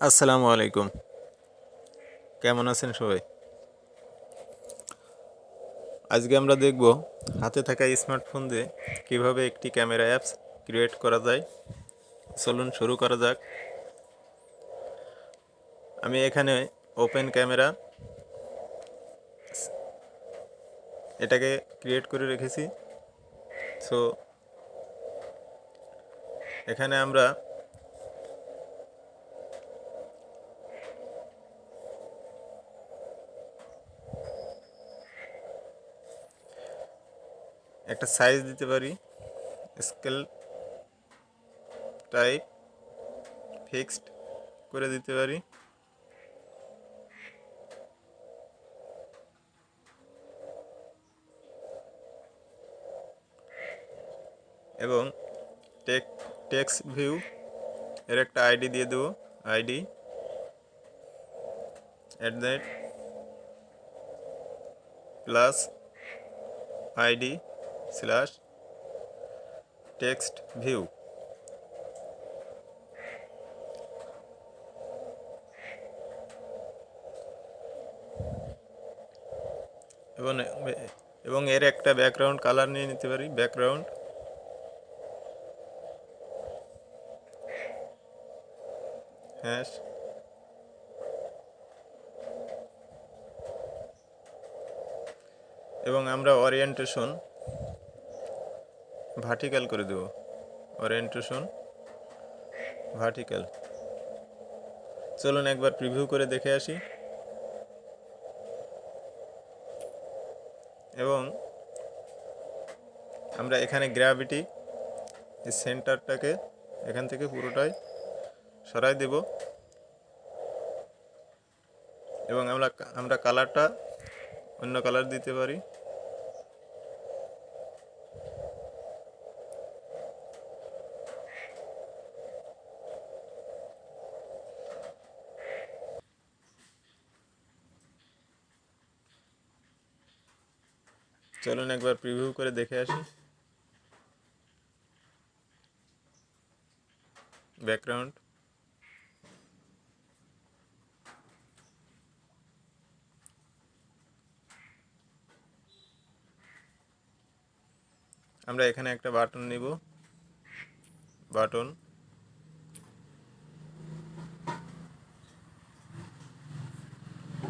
আসসালামু আলাইকুম। কেমন আছেন সবাই? আজকে আমরা দেখব হাতে থাকা স্মার্টফোন দিয়ে কিভাবে একটি ক্যামেরা অ্যাপস ক্রিয়েট করা যায়। চলুন শুরু করা যাক। আমি এখানে ওপেন ক্যামেরা এটাকে ক্রিয়েট করে রেখেছি। সো এখানে আমরা একটা সাইজ দিতে পারি, স্কেল টাইপ ফিক্সড করে দিতে পারি এবং টেক্সট ভিউ এর একটা আইডি দিয়ে দেবো। ID @ plus ID slash text view এবং এবং এর একটা ব্যাকগ্রাউন্ড কালার নিয়ে নিতে পারি। ব্যাকগ্রাউন্ড হ্যাশ এবং আমরা ওরিয়েন্টেশন ভার্টিক্যাল করে দেব। Orientation vertical. চলুন একবার প্রিভিউ করে দেখে আসি। এবং আমরা এখানে গ্র্যাভিটি সেন্টারটাকে এখান থেকে পুরোটাই সরাই দেব এবং আমরা কালারটা অন্য কালার দিতে পারি। চলুন একবার প্রিভিউ করে দেখে আসি। ব্যাকগ্রাউন্ড আমরা এখানে একটা বাটন নিব।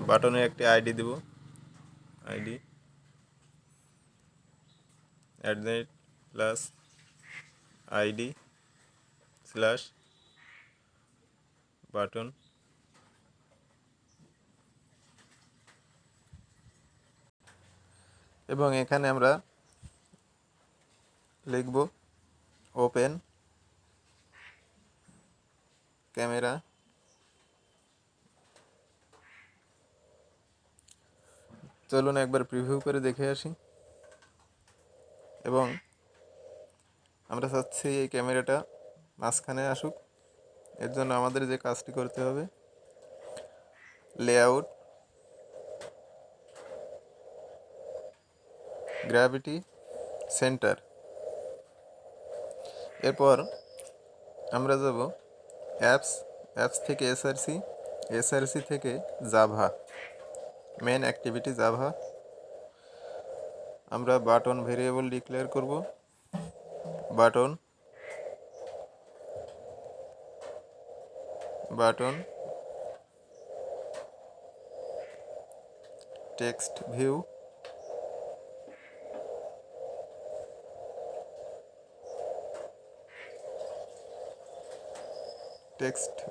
বাটনে একটি আইডি দেব। ID @ plus ID slash button এবং এখানে আমরা লিখব ওপেন ক্যামেরা। চলুন একবার প্রিভিউ করে দেখে আসি। এবং আমরা চাচ্ছি এই ক্যামেরাটা মাঝখানে আসুক। এর জন্য আমাদের যে কাজটি করতে হবে, লেআউট, গ্র্যাভিটি সেন্টার। এরপর আমরা যাব অ্যাপস থেকে এসআরসি থেকে জাভা, মেন অ্যাক্টিভিটি জাভা। আমরা বাটন ভেরিয়েবল ডিক্লেয়ার করব। বাটন টেক্সট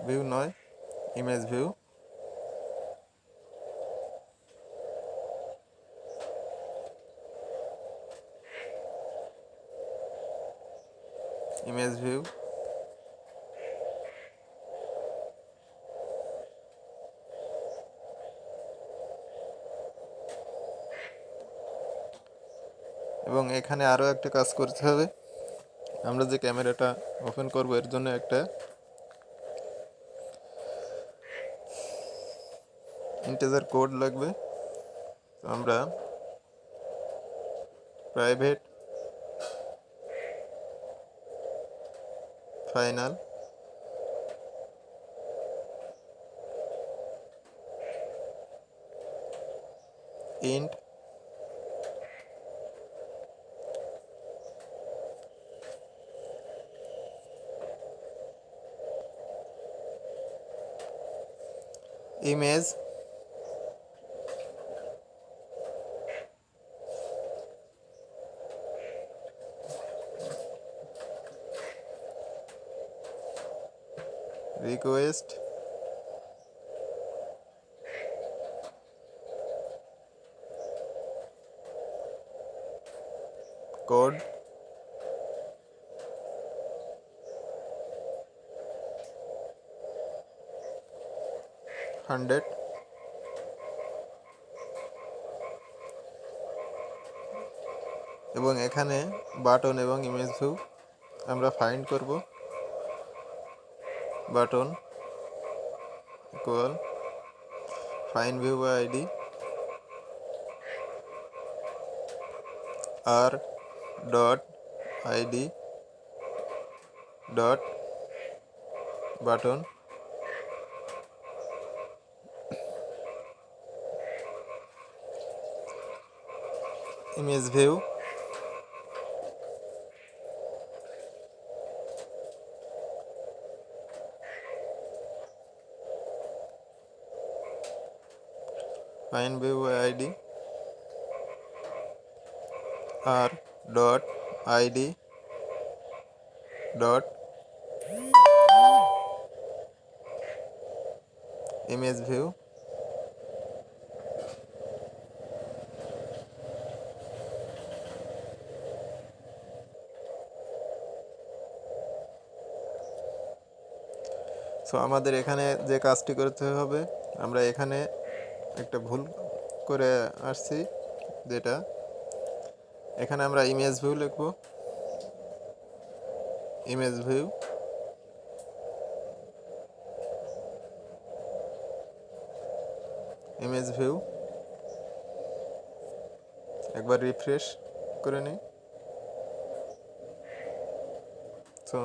ভিউ নয়, ইমেজ ভিউ। এবং এখানে আরও একটা কাজ করতে হবে। আমরা যে ক্যামেরাটা ওপেন করব এর জন্য একটা ইন্টিজার কোড লাগবে। তো আমরা private final int image request code hundred এবং এখানে বাটন এবং ইমেজ ভিউ আমরা ফাইন্ড করব। Button equal find view by id r dot id dot button image view find view by id r dot id dot image view so আমাদের এখানে যে কাজটি করতে হবে, আমরা এখানে একটা ভুল করে আসছি, যেটা এখানে আমরা ইমেজ ভিউ লিখব। ইমেজ ভিউ ইমেজ ভিউ একবার রিফ্রেশ করে নিই। তো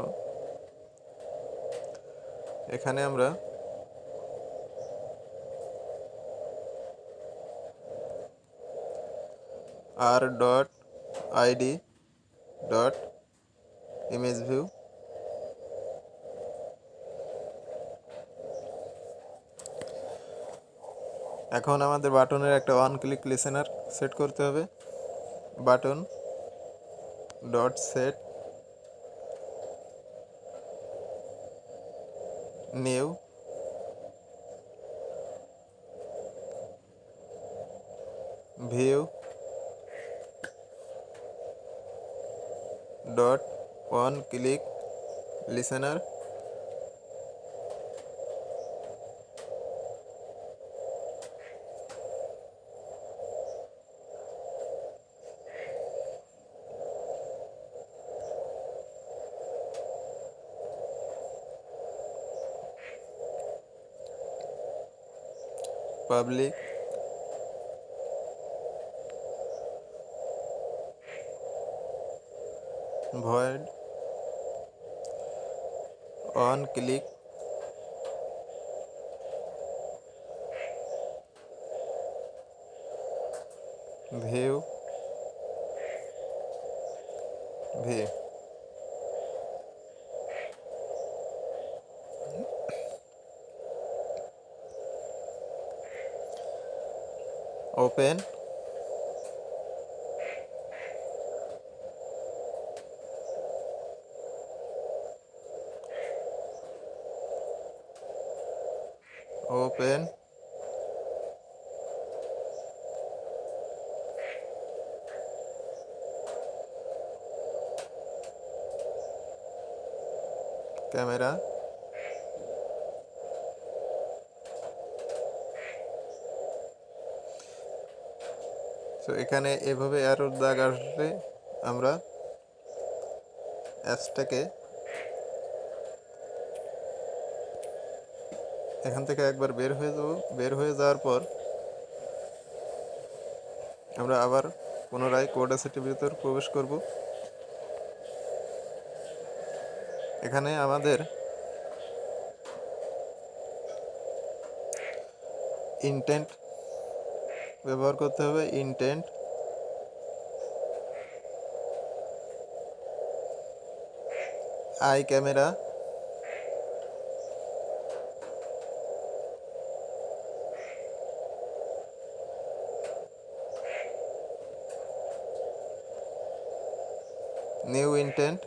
এখানে আমরা r dot id dot image view এখন আমাদের বাটনের একটা ওয়ান ক্লিক লিসেনার সেট করতে হবে। Button dot set new view dot one click listener public void on click view view open open camera so এখানে এভাবে এরর দাগ আসলে আমরা অ্যাপসটাকে এখান থেকে একবার বের হয়ে যাব। বের হয়ে যাওয়ার পর আমরা আবার পুনরায় কোডাসিটির ভিতর প্রবেশ করব। এখানে আমাদের ইনটেন্ট ব্যবহার করতে হবে intent, I camera, new intent,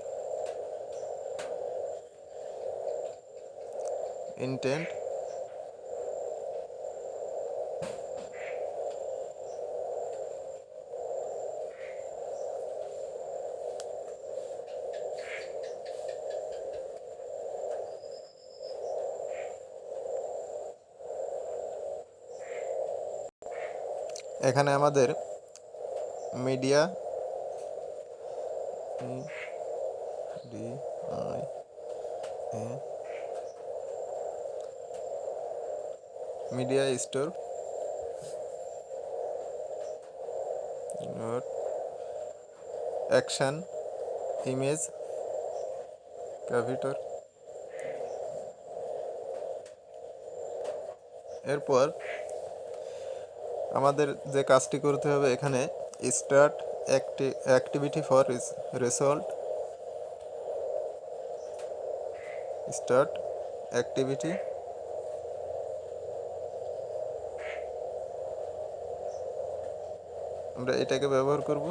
intent, এখানে আমাদের media D I A media store dot action image capture. এরপর আমাদের যে কাজটি করতে হবে এখানে start activity for result, start activity, আমরা এটাকে ব্যবহার করব।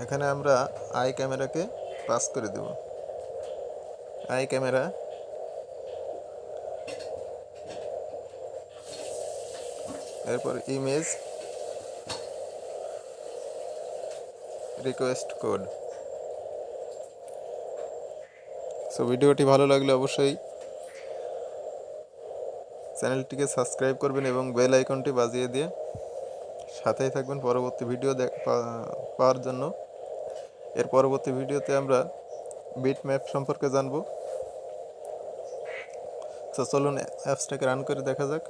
এখানে আমরা আই ক্যামেরাকে পাস করে দেব। আই ক্যামেরা, এরপর ইমেজ রিকোয়েস্ট কোড। সো ভিডিওটি ভালো লাগলে অবশ্যই চ্যানেলটিকে সাবস্ক্রাইব করবেন এবং বেল আইকনটি বাজিয়ে দিয়ে সাথেই থাকবেন পরবর্তী ভিডিও পাওয়ার জন্য। এর পরবর্তী ভিডিওতে আমরা বিট ম্যাপ সম্পর্কে জানব। তো চলুন অ্যাপসটাকে রান করে দেখা যাক।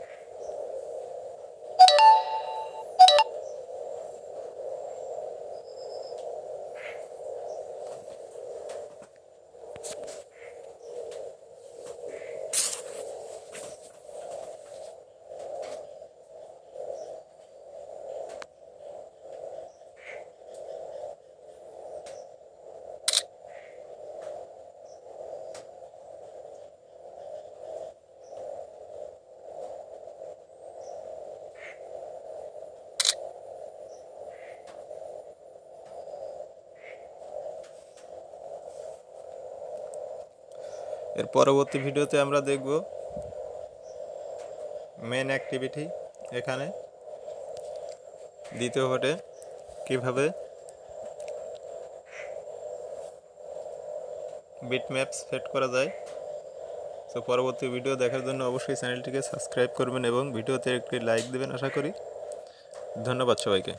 এর পরবর্তী ভিডিওতে আমরা দেখব মেন অ্যাক্টিভিটি, এখানে দ্বিতীয় ঘটে কিভাবে বিটম্যাপ সেট করা যায়। তো পরবর্তী ভিডিও দেখার জন্য অবশ্যই চ্যানেলটিকে সাবস্ক্রাইব করবেন এবং ভিডিওতে একটি লাইক দেবেন আশা করি। ধন্যবাদ সবাইকে।